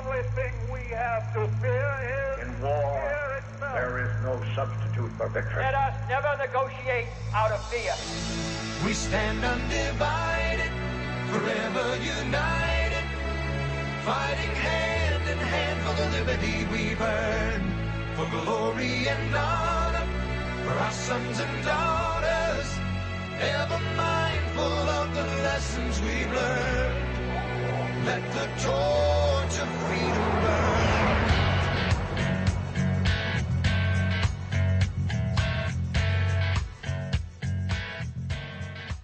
only thing we have to fear is in war, fear itself. there is no substitute for victory. Let us never negotiate out of fear. We stand undivided, forever united, fighting hand in hand for the liberty we've earned, for glory and honor, for our sons and daughters, ever mindful of the lessons we've learned. Let the torch of freedom burn.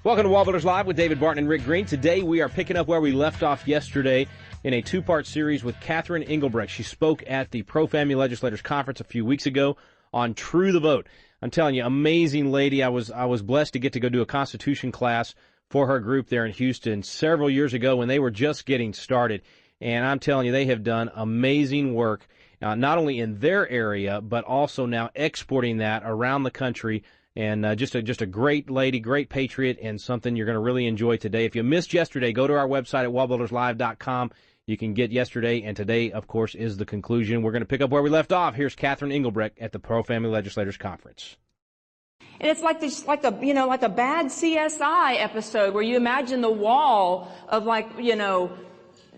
Welcome to WallBuilders Live with David Barton and Rick Green. Today we are picking up where we left off yesterday in a two-part series with Catherine Engelbrecht. She spoke at the ProFamily Legislators Conference a few weeks ago on True the Vote. I'm telling you, amazing lady. I was blessed to get to go do a Constitution class for her group there in Houston several years ago when they were just getting started. And I'm telling you, they have done amazing work, not only in their area, but also now exporting that around the country. And just a great lady, great patriot, and something you're going to really enjoy today. If you missed yesterday, go to our website at wallbuilderslive.com. You can get yesterday, and today, of course, is the conclusion. We're going to pick up where we left off. Here's Catherine Engelbrecht at the ProFamily Legislators Conference. And it's like this, like a bad CSI episode where you imagine the wall of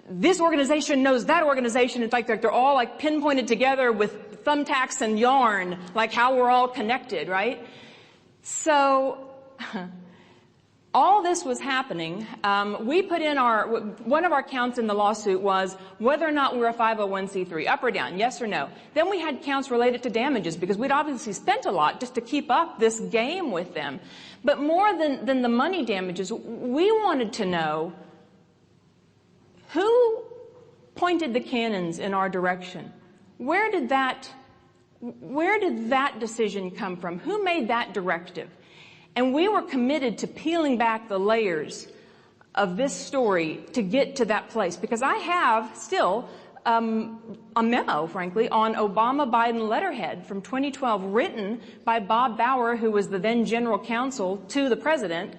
this organization knows that organization. It's like they're all like pinpointed together with thumbtacks and yarn, like how we're all connected, right? So all this was happening. We put in one of our counts in the lawsuit was whether or not we're a 501c3, up or down, yes or no. Then we had counts related to damages because we'd obviously spent a lot just to keep up this game with them. But more than the money damages, we wanted to know who pointed the cannons in our direction. Where did that decision come from? Who made that directive? And we were committed to peeling back the layers of this story to get to that place, because I have still a memo, frankly, on Obama-Biden letterhead from 2012 written by Bob Bauer, who was the then general counsel to the president,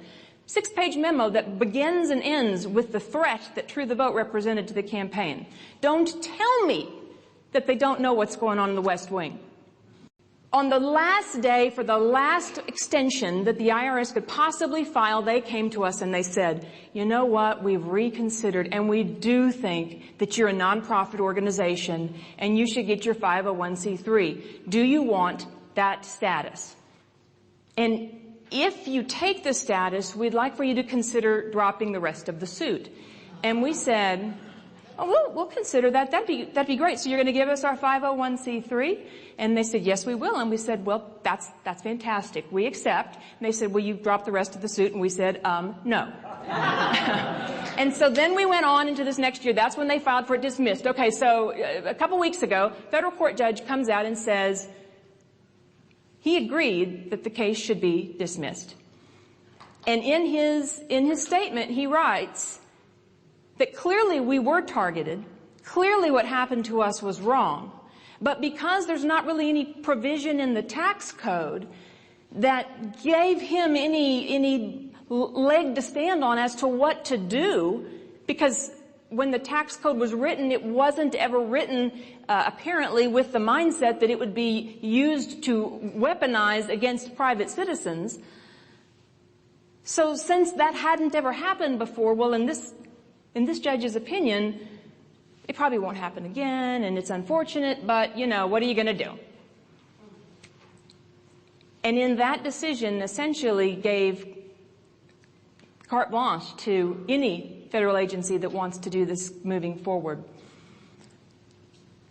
6-page memo that begins and ends with the threat that True the Vote represented to the campaign. Don't tell me that they don't know what's going on in the West Wing. On the last day for the last extension that the IRS could possibly file, they came to us and they said, you know what, we've reconsidered and we do think that you're a nonprofit organization and you should get your 501c3. Do you want that status? And if you take the status, we'd like for you to consider dropping the rest of the suit. And we said, oh, we'll consider that. That'd be great. So you're going to give us our 501c3? And they said, yes, we will. And we said, well, that's fantastic. We accept. And they said, will you drop the rest of the suit? And we said, no. And so then we went on into this next year. That's when they filed for it dismissed. Okay, so a couple weeks ago, federal court judge comes out and says he agreed that the case should be dismissed. And in his statement, he writes that clearly we were targeted, clearly what happened to us was wrong, but because there's not really any provision in the tax code that gave him any leg to stand on as to what to do, because when the tax code was written, it wasn't ever written apparently with the mindset that it would be used to weaponize against private citizens. So since that hadn't ever happened before, well, in this judge's opinion, it probably won't happen again, and it's unfortunate, but, what are you going to do? And in that decision, essentially gave carte blanche to any federal agency that wants to do this moving forward.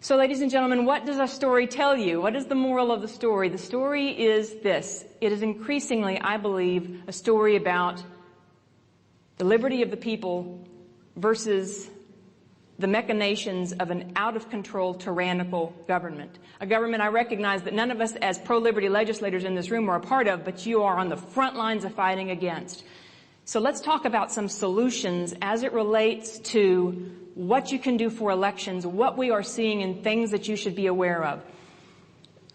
So, ladies and gentlemen, what does our story tell you? What is the moral of the story? The story is this. It is increasingly, I believe, a story about the liberty of the people versus the machinations of an out-of-control tyrannical government. A government I recognize that none of us as pro-liberty legislators in this room are a part of, but you are on the front lines of fighting against. So let's talk about some solutions as it relates to what you can do for elections, what we are seeing, and things that you should be aware of.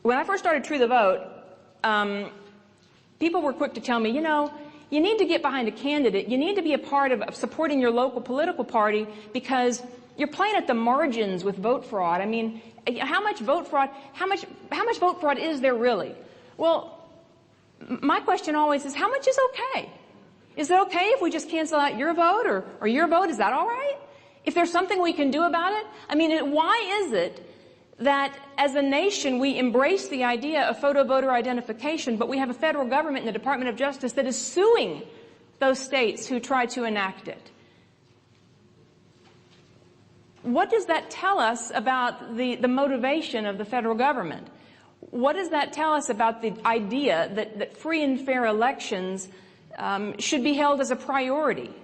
When I first started True the Vote, people were quick to tell me, you need to get behind a candidate. You need to be a part of supporting your local political party because You're playing at the margins with vote fraud. I mean, how much vote fraud is there really? Well, my question always is, how much is okay? Is it okay if we just cancel out your vote or your vote? Is that all right? If there's something we can do about it? I mean, why is it that as a nation we embrace the idea of photo voter identification, but we have a federal government and the Department of Justice that is suing those states who try to enact it? What does that tell us about the motivation of the federal government? What does that tell us about the idea that free and fair elections should be held as a priority?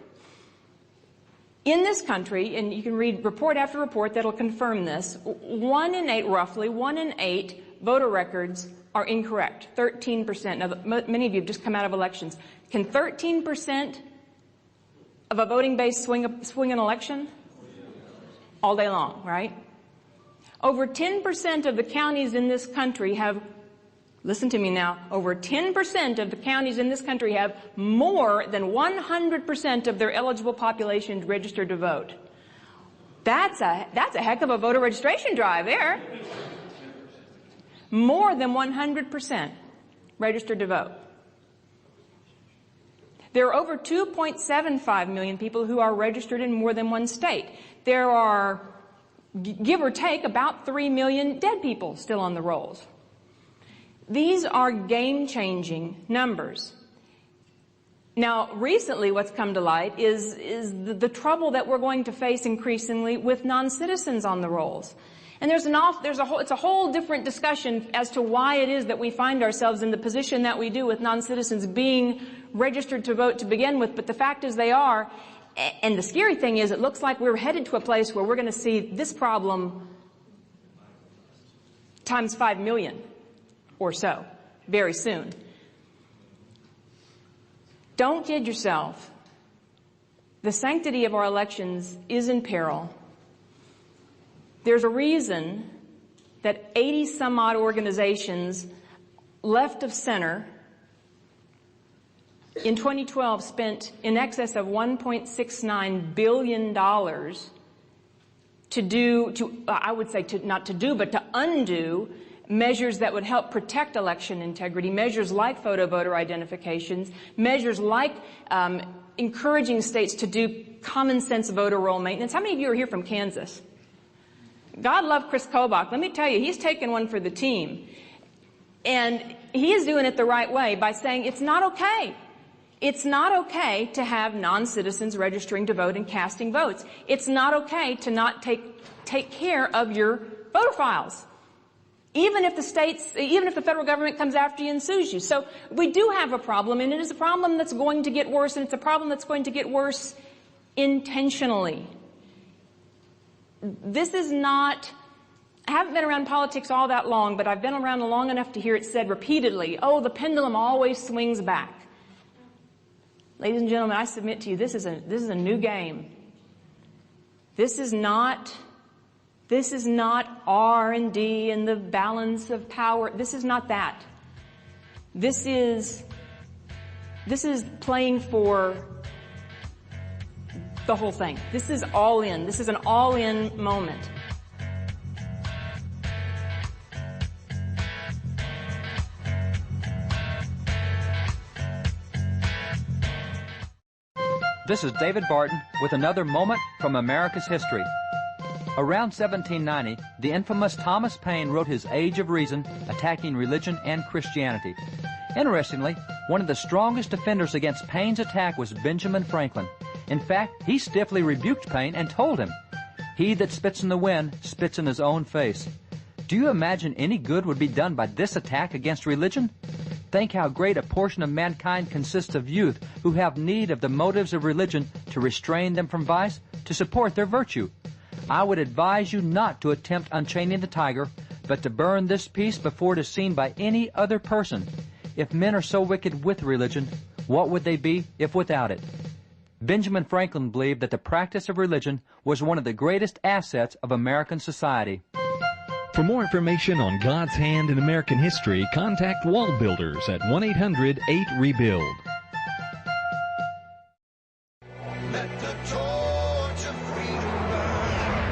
In this country, and you can read report after report that'll confirm this, 1 in 8, roughly, 1 in 8 voter records are incorrect, 13%. Now, many of you have just come out of elections. Can 13% of a voting base swing an election? All day long, right? Over 10% of the counties in this country have, listen to me now, over 10% of the counties in this country have more than 100% of their eligible population registered to vote. That's a heck of a voter registration drive there. More than 100% registered to vote. There are over 2.75 million people who are registered in more than one state. There are, give or take, about 3 million dead people still on the rolls. These are game-changing numbers. Now, recently what's come to light is the trouble that we're going to face increasingly with non-citizens on the rolls. And it's a whole different discussion as to why it is that we find ourselves in the position that we do with non-citizens being registered to vote to begin with, but the fact is they are. And the scary thing is, it looks like we're headed to a place where we're going to see this problem times 5 million or so very soon. Don't kid yourself. The sanctity of our elections is in peril. There's a reason that 80 some odd organizations left of center in 2012 spent in excess of $1.69 billion to undo measures that would help protect election integrity, measures like photo voter identifications, measures like encouraging states to do common sense voter roll maintenance. How many of you are here from Kansas? God love Chris Kobach. Let me tell you, he's taken one for the team. And he is doing it the right way by saying it's not okay. It's not okay to have non-citizens registering to vote and casting votes. It's not okay to not take care of your voter files, even if the federal government comes after you and sues you. So we do have a problem, and it is a problem that's going to get worse, and it's a problem that's going to get worse intentionally. This is not, I haven't been around politics all that long, but I've been around long enough to hear it said repeatedly, oh, the pendulum always swings back. Ladies and gentlemen, I submit to you, this is a new game. This is not R&D and the balance of power. This is not that. This is playing for the whole thing. This is all in. This is an all-in moment. This is David Barton with another moment from America's history. Around 1790, the infamous Thomas Paine wrote his Age of Reason, attacking religion and Christianity. Interestingly, one of the strongest defenders against Paine's attack was Benjamin Franklin. In fact, he stiffly rebuked Paine and told him, "He that spits in the wind spits in his own face." Do you imagine any good would be done by this attack against religion? Think how great a portion of mankind consists of youth who have need of the motives of religion to restrain them from vice, to support their virtue. I would advise you not to attempt unchaining the tiger, but to burn this piece before it is seen by any other person. If men are so wicked with religion, what would they be if without it? Benjamin Franklin believed that the practice of religion was one of the greatest assets of American society. For more information on God's hand in American history, contact WallBuilders at 1-800-8-REBUILD. Let the torch of freedom burn.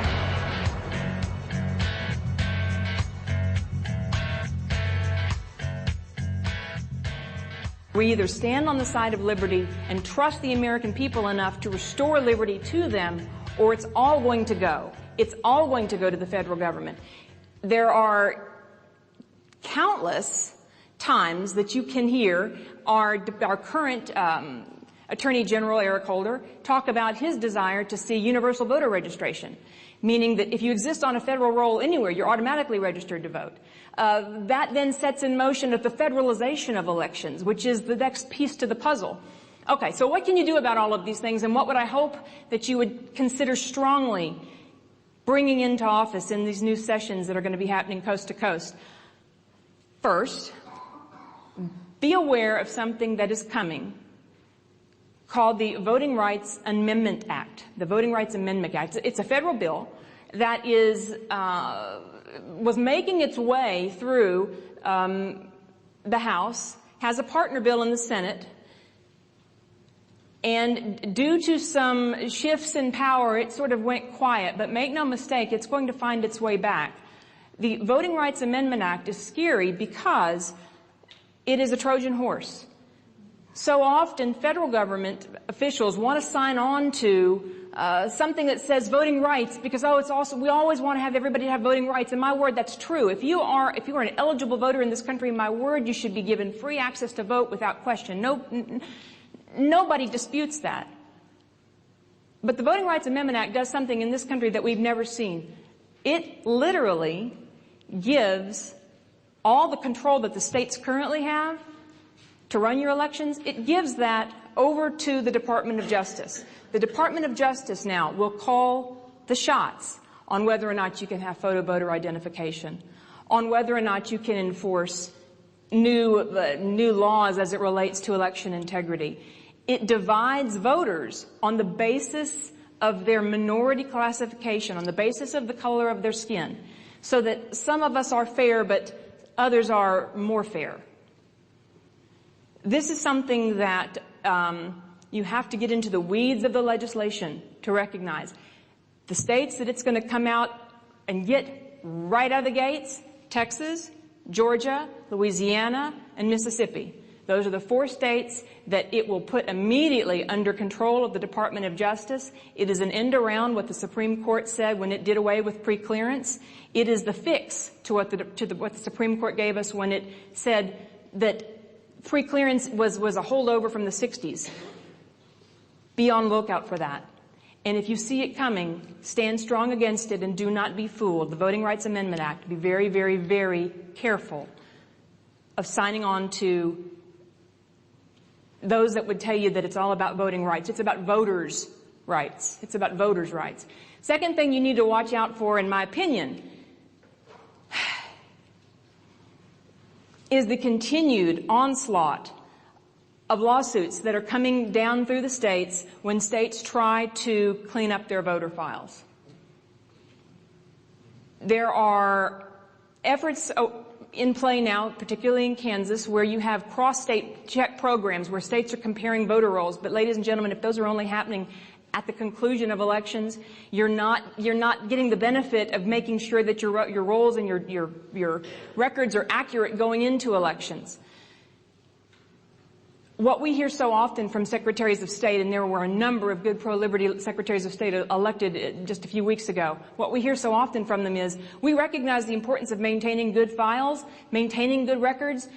We either stand on the side of liberty and trust the American people enough to restore liberty to them, or it's all going to go. It's all going to go to the federal government. There are countless times that you can hear our current Attorney General Eric Holder talk about his desire to see universal voter registration, meaning that if you exist on a federal roll anywhere, you're automatically registered to vote. That then sets in motion the federalization of elections, which is the next piece to the puzzle. Okay, so what can you do about all of these things, and what would I hope that you would consider strongly bringing into office in these new sessions that are going to be happening coast to coast? First, be aware of something that is coming called the Voting Rights Amendment Act. The Voting Rights Amendment Act. It's a federal bill that was making its way through the House, has a partner bill in the Senate, and due to some shifts in power, it sort of went quiet. But make no mistake, it's going to find its way back. The Voting Rights Amendment Act is scary because it is a Trojan horse. So often federal government officials want to sign on to something that says voting rights because, oh, it's also, we always want to have everybody have voting rights. And my word, that's true. If you are an eligible voter in this country, my word, you should be given free access to vote without question. Nobody disputes that. But the Voting Rights Amendment Act does something in this country that we've never seen. It literally gives all the control that the states currently have to run your elections, it gives that over to the Department of Justice. The Department of Justice now will call the shots on whether or not you can have photo voter identification, on whether or not you can enforce new laws as it relates to election integrity. It divides voters on the basis of their minority classification, on the basis of the color of their skin, so that some of us are fair, but others are more fair. This is something that you have to get into the weeds of the legislation to recognize. The states that it's going to come out and get right out of the gates: Texas, Georgia, Louisiana, and Mississippi. Those are the 4 states that it will put immediately under control of the Department of Justice. It is an end around what the Supreme Court said when it did away with preclearance. It is the fix to what the Supreme Court gave us when it said that preclearance was a holdover from the 60s. Be on lookout for that. And if you see it coming, stand strong against it and do not be fooled. The Voting Rights Amendment Act, be very, very, very careful of signing on to those that would tell you that it's all about voting rights. It's about voters' rights. It's about voters' rights. Second thing you need to watch out for, in my opinion, is the continued onslaught of lawsuits that are coming down through the states when states try to clean up their voter files. There are efforts in play now, particularly in Kansas, where you have cross-state check programs where states are comparing voter rolls. But ladies and gentlemen, if those are only happening at the conclusion of elections, you're not getting the benefit of making sure that your rolls and your records are accurate going into elections. What we hear so often from secretaries of state, and there were a number of good pro-liberty secretaries of state elected just a few weeks ago, what we hear so often from them is, we recognize the importance of maintaining good files, maintaining good records,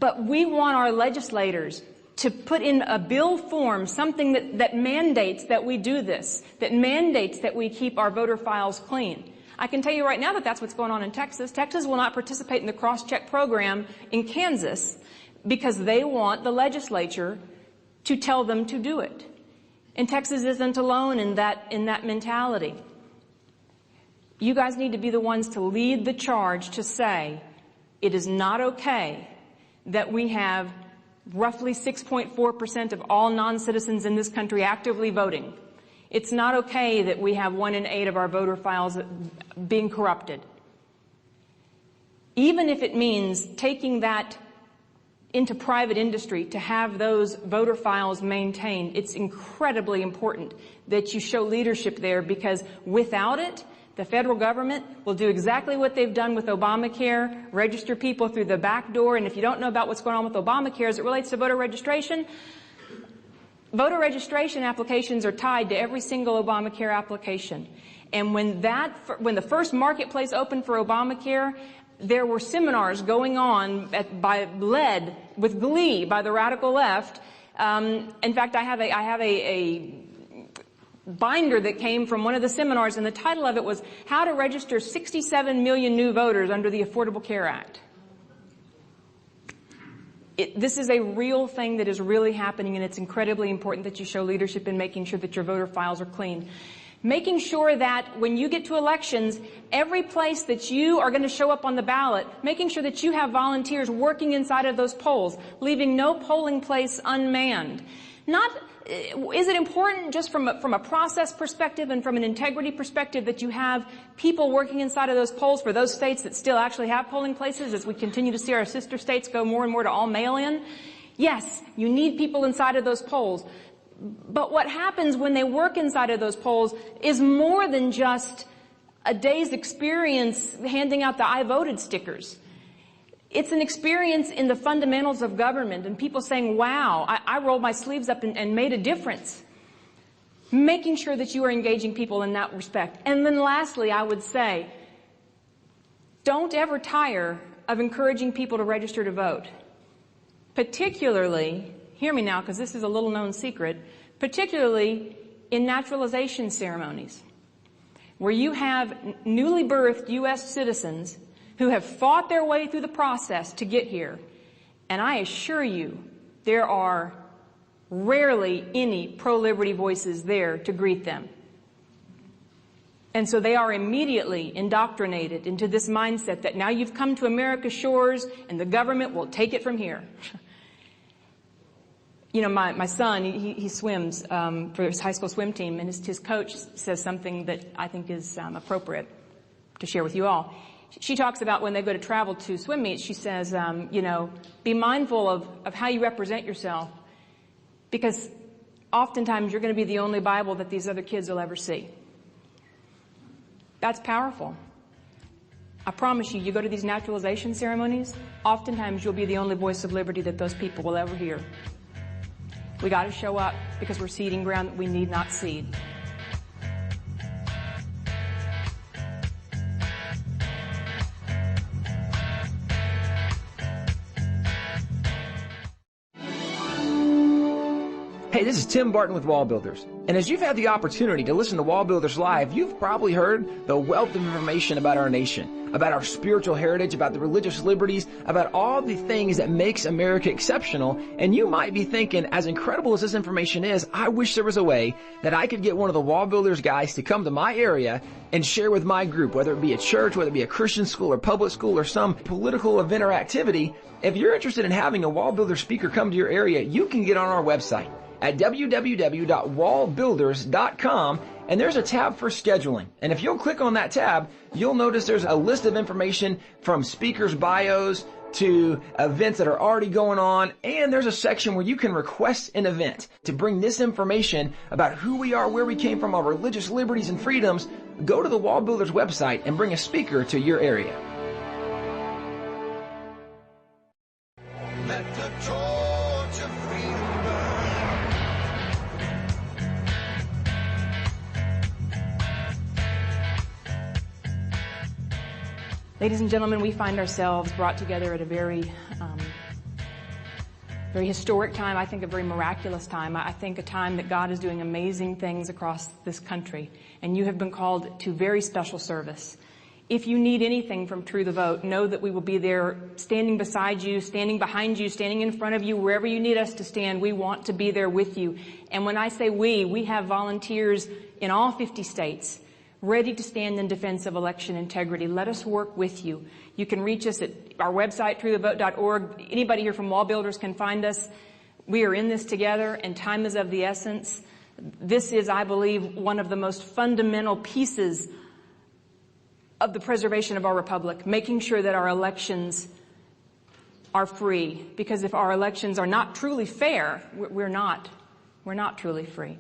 but we want our legislators to put in a bill form something that mandates that we do this, that mandates that we keep our voter files clean. I can tell you right now that that's what's going on in Texas. Texas will not participate in the cross-check program in Kansas because they want the legislature to tell them to do it. And Texas isn't alone in that mentality. You guys need to be the ones to lead the charge to say it is not okay that we have roughly 6.4% of all non-citizens in this country actively voting. It's not okay that we have 1 in 8 of our voter files being corrupted. Even if it means taking that into private industry to have those voter files maintained, it's incredibly important that you show leadership there, because without it, The federal government will do exactly what they've done with Obamacare, register people through the back door. And if you don't know about what's going on with Obamacare as it relates to voter registration applications are tied to every single Obamacare application. And when the first marketplace opened for Obamacare, there were seminars going on led with glee by the radical left. In fact, I have a binder that came from one of the seminars, and the title of it was How to Register 67 Million New Voters Under the Affordable Care Act. This is a real thing that is really happening, and it's incredibly important that you show leadership in making sure that your voter files are clean. Making sure that when you get to elections, every place that you are going to show up on the ballot, making sure that you have volunteers working inside of those polls, leaving no polling place unmanned. Is it important just from a process perspective and from an integrity perspective that you have people working inside of those polls for those states that still actually have polling places as we continue to see our sister states go more and more to all mail-in? Yes, you need people inside of those polls. But what happens when they work inside of those polls is more than just a day's experience handing out the I voted stickers. It's an experience in the fundamentals of government and people saying, wow, I rolled my sleeves up and made a difference. Making sure that you are engaging people in that respect. And then lastly, I would say, don't ever tire of encouraging people to register to vote. Particularly, hear me now because this is a little known secret, particularly in naturalization ceremonies, where you have newly birthed U.S. citizens who have fought their way through the process to get here. And I assure you, there are rarely any pro-liberty voices there to greet them. And so they are immediately indoctrinated into this mindset that now you've come to America's shores and the government will take it from here. You know, my son, he swims for his high school swim team, and his coach says something that I think is appropriate to share with you all. She talks about when they go to travel to swim meets, she says, you know, be mindful of how you represent yourself, because oftentimes you're going to be the only Bible that these other kids will ever see. That's powerful. I promise you, you go to these naturalization ceremonies, oftentimes you'll be the only voice of liberty that those people will ever hear. We got to show up because we're seeding ground that we need not seed. Hey, this is Tim Barton with WallBuilders. And as you've had the opportunity to listen to WallBuilders Live, you've probably heard the wealth of information about our nation, about our spiritual heritage, about the religious liberties, about all the things that makes America exceptional. And you might be thinking, as incredible as this information is, I wish there was a way that I could get one of the WallBuilders guys to come to my area and share with my group, whether it be a church, whether it be a Christian school or public school or some political event or activity. If you're interested in having a WallBuilder speaker come to your area, you can get on our website at www.wallbuilders.com, and there's a tab for scheduling. And if you'll click on that tab, you'll notice there's a list of information from speakers' bios to events that are already going on, and there's a section where you can request an event to bring this information about who we are, where we came from, our religious liberties and freedoms. Go to the WallBuilders website and bring a speaker to your area. Let the torch of freedom burn. Ladies and gentlemen, we find ourselves brought together at a very historic time, I think a very miraculous time. I think a time that God is doing amazing things across this country, and you have been called to very special service. If you need anything from True the Vote, know that we will be there standing beside you, standing behind you, standing in front of you, wherever you need us to stand. We want to be there with you. And when I say we have volunteers in all 50 states ready to stand in defense of election integrity. Let us work with you. You can reach us at our website, truethevote.org. Anybody here from WallBuilders can find us. We are in this together, and time is of the essence. This is, I believe, one of the most fundamental pieces of the preservation of our republic, making sure that our elections are free. Because if our elections are not truly fair, we're not truly free.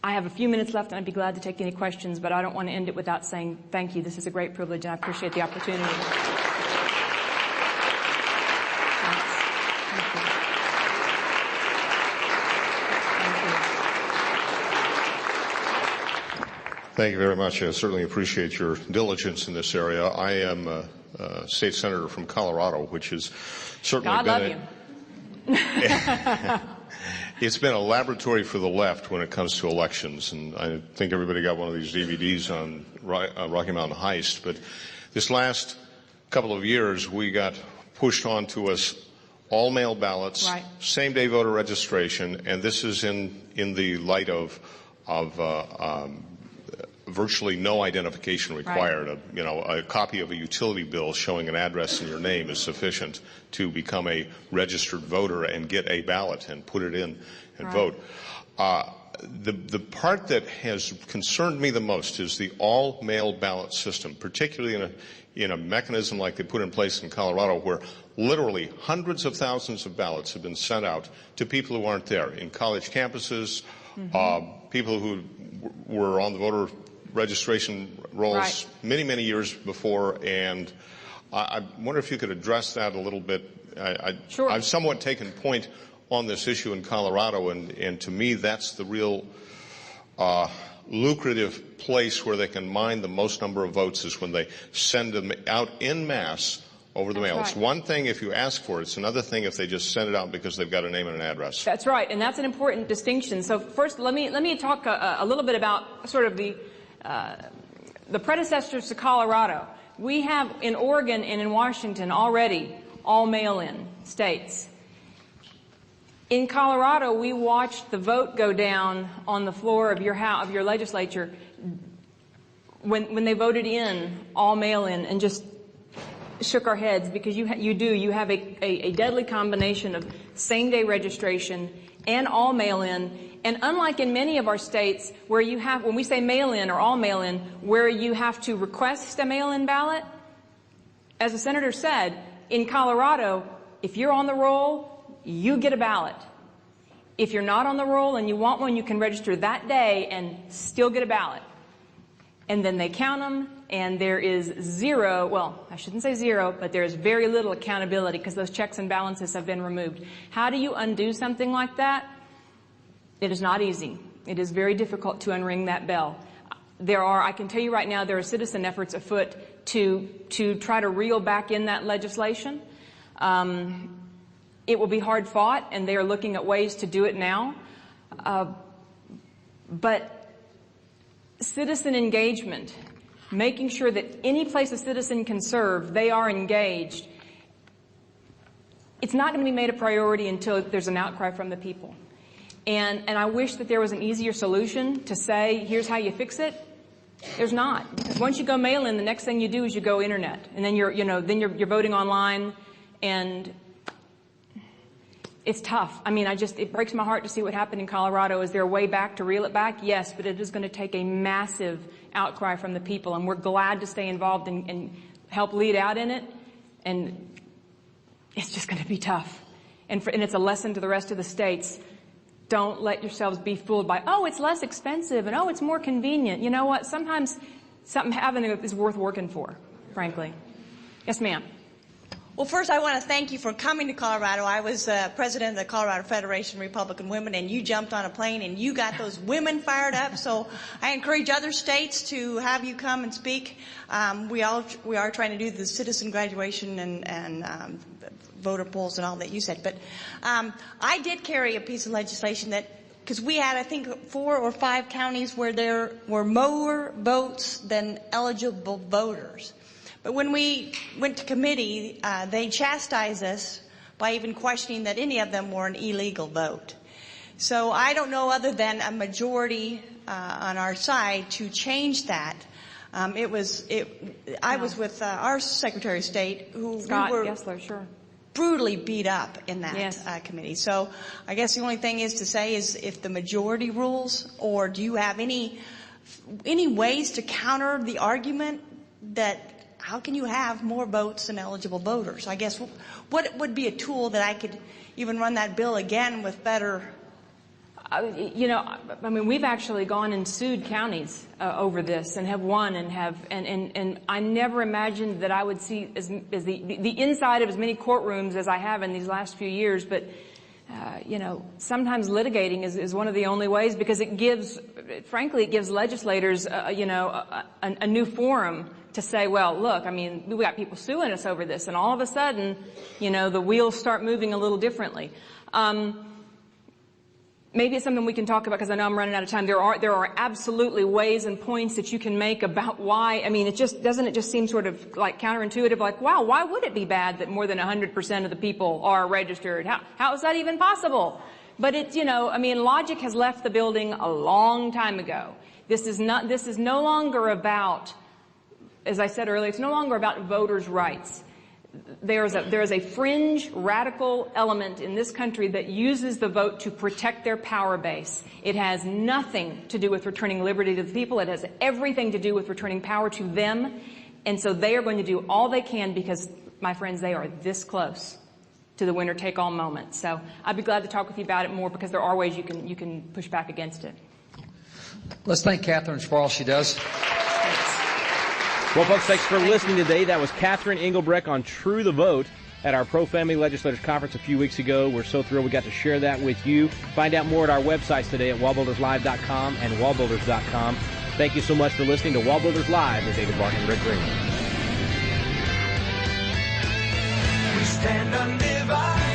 I have a few minutes left, and I'd be glad to take any questions, but I don't want to end it without saying thank you. This is a great privilege, and I appreciate the opportunity. Thank you very much. I certainly appreciate your diligence in this area. I am a state senator from Colorado, which has certainly it's been a laboratory for the left when it comes to elections, and I think everybody got one of these DVDs on Rocky Mountain Heist. But this last couple of years, we got pushed onto us all-mail ballots, right, same-day voter registration, and this is in the light of virtually no identification required. Right. A copy of a utility bill showing an address in your name is sufficient to become a registered voter and get a ballot and put it in and vote. The part that has concerned me the most is the all-mail ballot system, particularly in a mechanism like they put in place in Colorado, where literally hundreds of thousands of ballots have been sent out to people who aren't there, in college campuses, people who were on the voter registration rolls many years before, and I wonder if you could address that a little bit. Sure. I've somewhat taken point on this issue in Colorado, and to me that's the real lucrative place where they can mine the most number of votes, is when they send them out en masse over the mail. Right. It's one thing if you ask for it. It's another thing if they just send it out because they've got a name and an address. That's right, and that's an important distinction. So first, let me talk a little bit about sort of the predecessors to Colorado. We have in Oregon and in Washington already all mail-in states. In Colorado, we watched the vote go down on the floor of your legislature when they voted in all mail-in, and just shook our heads, because you have a deadly combination of same-day registration and all mail-in. And unlike in many of our states where you have, when we say mail-in or all mail-in, where you have to request a mail-in ballot, as the senator said, in Colorado, if you're on the roll, you get a ballot. If you're not on the roll and you want one, you can register that day and still get a ballot. And then they count them, and there is zero, well, I shouldn't say zero, but there is very little accountability because those checks and balances have been removed. How do you undo something like that? It is not easy. It is very difficult to unring that bell. I can tell you right now, there are citizen efforts afoot to try to reel back in that legislation. It will be hard fought, and they are looking at ways to do it now. But citizen engagement, making sure that any place a citizen can serve, they are engaged, it's not going to be made a priority until there's an outcry from the people. And I wish that there was an easier solution to say, here's how you fix it. There's not. Because once you go mail-in, the next thing you do is you go internet, and then you're voting online, and it's tough. I mean, it breaks my heart to see what happened in Colorado. Is there a way back to reel it back? Yes, but it is going to take a massive outcry from the people, and we're glad to stay involved and help lead out in it. And it's just going to be tough. And it's a lesson to the rest of the states. Don't let yourselves be fooled by, oh, it's less expensive, and oh, it's more convenient. You know what? Sometimes something having is worth working for, frankly. Yes, ma'am. Well, first, I want to thank you for coming to Colorado. I was president of the Colorado Federation of Republican Women, and you jumped on a plane and you got those women fired up. So I encourage other states to have you come and speak. We are trying to do the citizen graduation and voter polls and all that you said. But I did carry a piece of legislation that, because we had, I think, 4 or 5 counties where there were more votes than eligible voters. But when we went to committee, they chastised us by even questioning that any of them were an illegal vote. So I don't know, other than a majority on our side, to change that. I was with our Secretary of State, who Scott we were Gessler, sure, brutally beat up in that committee. So I guess the only thing is to say is, if the majority rules, or do you have any ways to counter the argument that how can you have more votes than eligible voters? I guess what would be a tool that I could even run that bill again with better You know, I mean, we've actually gone and sued counties over this and have won and I never imagined that I would see as the inside of as many courtrooms as I have in these last few years. But you know, sometimes litigating is one of the only ways, because it gives, frankly, it gives legislators, you know, a new forum to say, well, look, I mean, we got people suing us over this, and all of a sudden, you know, the wheels start moving a little differently. Maybe it's something we can talk about, because I know I'm running out of time. There are absolutely ways and points that you can make about why. I mean, doesn't it just seem sort of like counterintuitive, like, wow, why would it be bad that more than 100% of the people are registered? How is that even possible? But it's, you know, I mean, logic has left the building a long time ago. This is no longer about, as I said earlier, it's no longer about voters' rights. There is a fringe radical element in this country that uses the vote to protect their power base. It has nothing to do with returning liberty to the people. It has everything to do with returning power to them. And so they are going to do all they can, because, my friends, they are this close to the winner-take-all moment. So I'd be glad to talk with you about it more, because there are ways you can push back against it. Let's thank Catherine for all she does. Well, folks, thanks for listening today. That was Catherine Engelbrecht on True the Vote at our ProFamily Legislators Conference a few weeks ago. We're so thrilled we got to share that with you. Find out more at our websites today at wallbuilderslive.com and wallbuilders.com. Thank you so much for listening to WallBuilders Live with David Barton and Rick Green. We stand undivided.